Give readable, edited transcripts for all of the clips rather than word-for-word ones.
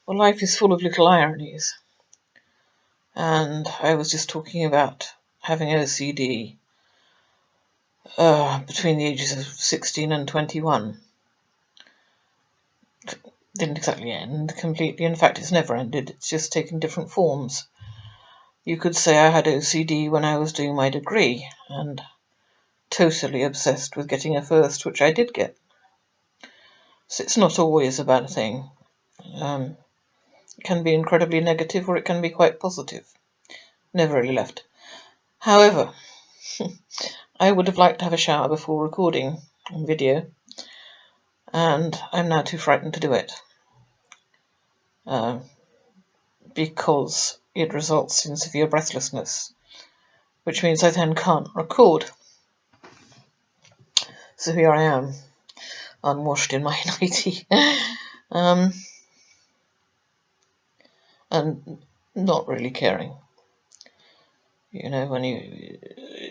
Well, life is full of little ironies. And I was just talking about having OCD between the ages of 16 and 21. Didn't exactly end completely. In fact, it's never ended. It's just taken different forms. You could say I had OCD when I was doing my degree and totally obsessed with getting a first, which I did get. So it's not always a bad thing. It can be incredibly negative or it can be quite positive. Never really left. However, I would have liked to have a shower before recording a video, and I'm now too frightened to do it because it results in severe breathlessness, which means I then can't record. So here I am, unwashed in my nightie, and not really caring. You know,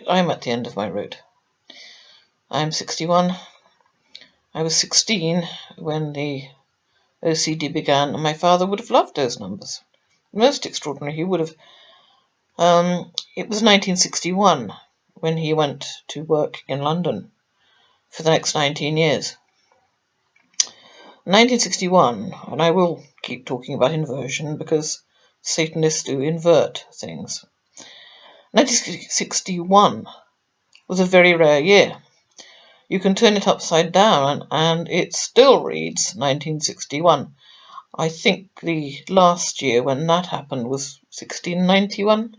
I'm at the end of my road. I'm 61. I was 16 when the OCD began, and my father would have loved those numbers. Most extraordinary, he would have. It was 1961 when he went to work in London for the next 19 years. 1961, and I will keep talking about inversion because Satanists do invert things. 1961 was a very rare year. You can turn it upside down and it still reads 1961. I think the last year when that happened was 1691.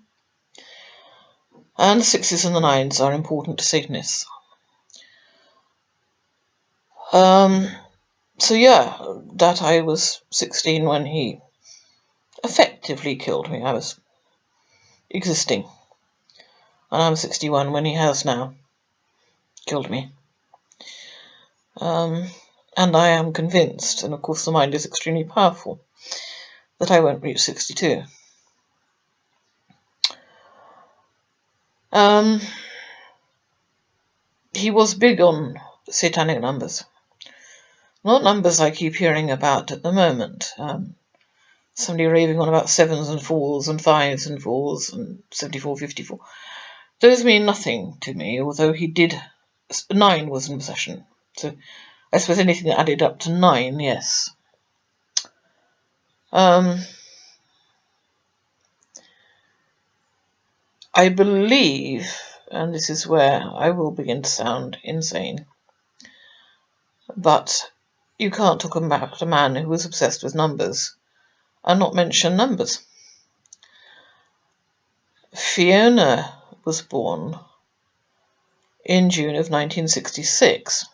And the 6s and the 9s are important to Satanists. So yeah, that I was 16 when he effectively killed me. I was existing. And I'm 61 when he has now killed me. And I am convinced, and of course the mind is extremely powerful, that I won't reach 62. He was big on satanic numbers. Not numbers I keep hearing about at the moment. Somebody raving on about 7s and 4s and 5s and 4s and 74, 54. Those mean nothing to me, although he did. 9 was in possession. So I suppose anything that added up to 9, yes. I believe, and this is where I will begin to sound insane, but you can't talk about a man who was obsessed with numbers and not mention numbers. Fiona was born in June of 1966.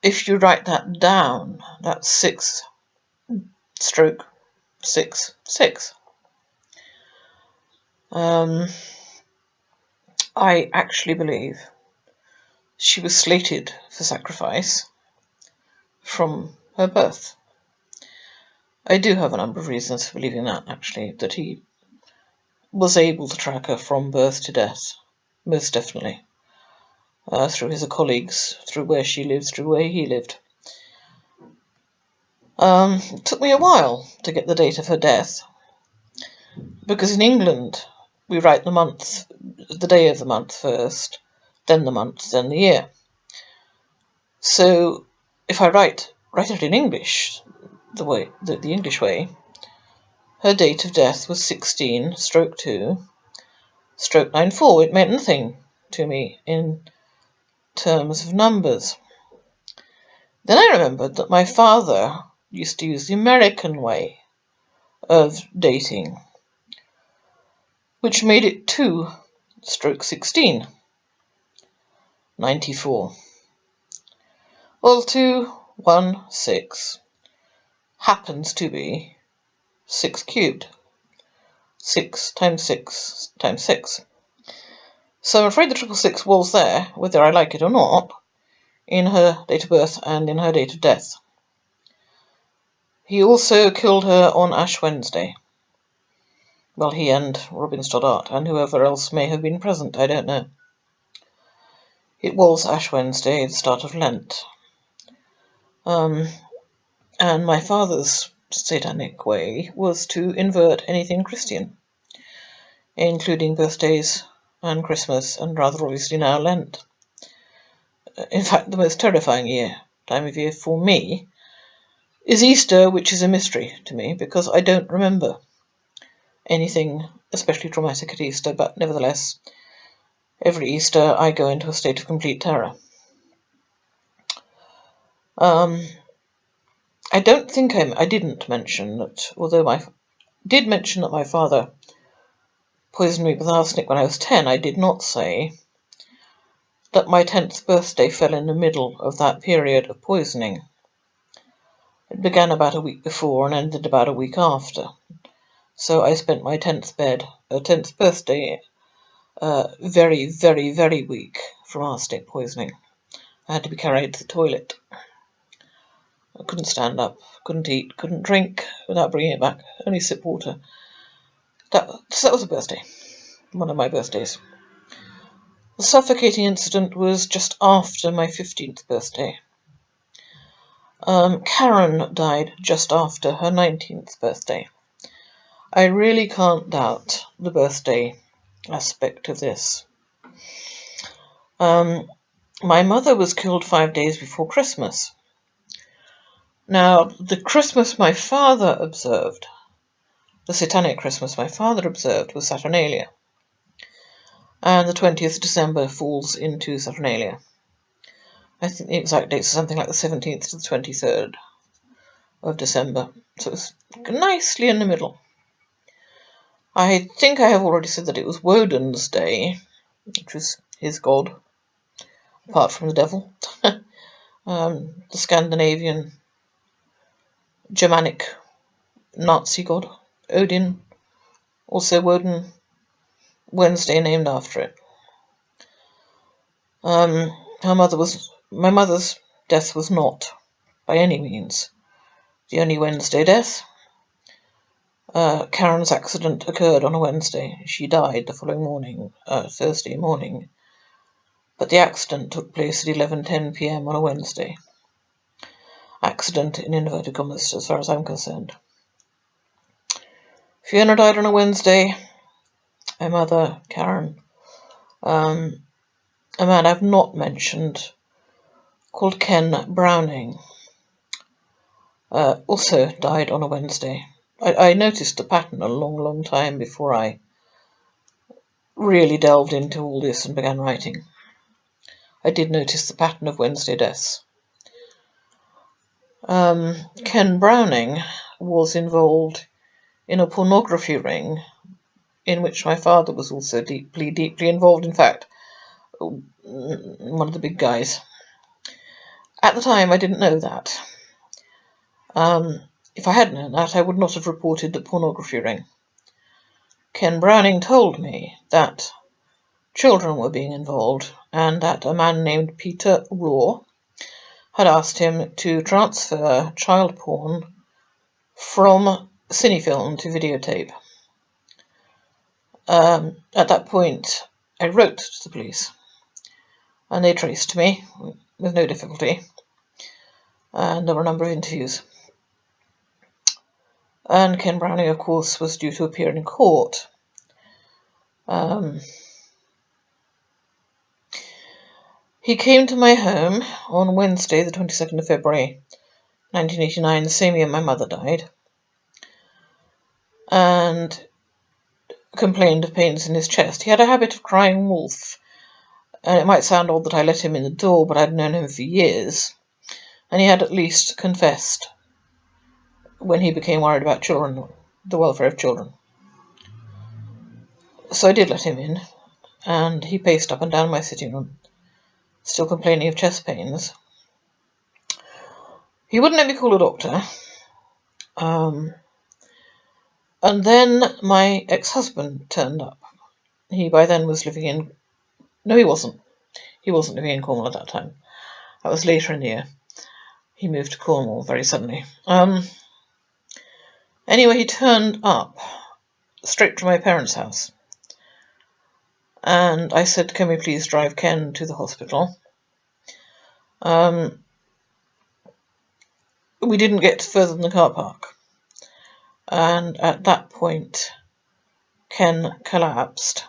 If you write that down, that's 6 stroke 6 6. I actually believe she was slated for sacrifice from her birth. I do have a number of reasons for believing that, actually, that he was able to track her from birth to death, most definitely, through his colleagues, through where she lived, through where he lived. It took me a while to get the date of her death, because in England we write the day of the month first, then the month, then the year. So if I write it in English, the English way, her date of death was 16 stroke 2 stroke 94. It meant nothing to me in terms of numbers. Then I remembered that my father used to use the American way of dating, which made it 2 stroke 16 94. Well, 216 happens to be 6 cubed. 6 times 6 times 6. So I'm afraid the 666 was there, whether I like it or not, in her date of birth and in her date of death. He also killed her on Ash Wednesday. Well, he and Robin Stoddart and whoever else may have been present, I don't know. It was Ash Wednesday, the start of Lent. And my father's satanic way was to invert anything Christian, including birthdays and Christmas and rather obviously now Lent. In fact, the most terrifying time of year for me is Easter, which is a mystery to me because I don't remember anything especially traumatic at Easter, but nevertheless, every Easter I go into a state of complete terror. I don't think I didn't mention that, although I did mention that my father poisoned me with arsenic when I was 10, I did not say that my 10th birthday fell in the middle of that period of poisoning. It began about a week before and ended about a week after. So I spent my 10th birthday very, very, very weak from arsenic poisoning. I had to be carried to the toilet. I couldn't stand up, couldn't eat, couldn't drink without bringing it back, only sip water. That was a birthday, one of my birthdays. The suffocating incident was just after my 15th birthday. Karen died just after her 19th birthday. I really can't doubt the birthday aspect of this. My mother was killed 5 days before Christmas. Now, the Christmas my father observed, the satanic Christmas my father observed, was Saturnalia. And the 20th of December falls into Saturnalia. I think the exact dates are something like the 17th to the 23rd of December. So it's nicely in the middle. I think I have already said that it was Woden's Day, which was his god, apart from the devil. The Scandinavian, Germanic, Nazi god, Odin, also Woden, Wednesday named after it. My mother's death was not, by any means, the only Wednesday death. Karen's accident occurred on a Wednesday. She died the following morning, Thursday morning, but the accident took place at 11:10 p.m. on a Wednesday. Accident in inverted commas, as far as I'm concerned. Fiona died on a Wednesday. My mother, Karen, a man I've not mentioned, called Ken Browning, also died on a Wednesday. I noticed the pattern a long time before I really delved into all this and began writing. I did notice the pattern of Wednesday deaths. Ken Browning was involved in a pornography ring in which my father was also deeply involved. In fact, one of the big guys. At the time, I didn't know that. If I had known that, I would not have reported the pornography ring. Ken Browning told me that children were being involved and that a man named Peter Raw had asked him to transfer child porn from cinefilm to videotape. At that point, I wrote to the police, and they traced me with no difficulty, and there were a number of interviews. And Ken Browning, of course, was due to appear in court. He came to my home on Wednesday, the 22nd of February, 1989, the same year my mother died, and complained of pains in his chest. He had a habit of crying wolf, and it might sound odd that I let him in the door, but I'd known him for years, and he had at least confessed when he became worried about children, the welfare of children. So I did let him in, and he paced up and down my sitting room, still complaining of chest pains. He wouldn't let me call a doctor. And then my ex-husband turned up. He by then was living in... No, he wasn't. He wasn't living in Cornwall at that time. That was later in the year. He moved to Cornwall very suddenly. Anyway, he turned up straight to my parents' house. And I said, can we please drive Ken to the hospital? we didn't get further than the car park. And at that point, Ken collapsed.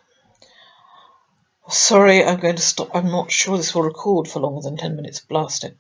Sorry, I'm going to stop. I'm not sure this will record for longer than 10 minutes. Blast it.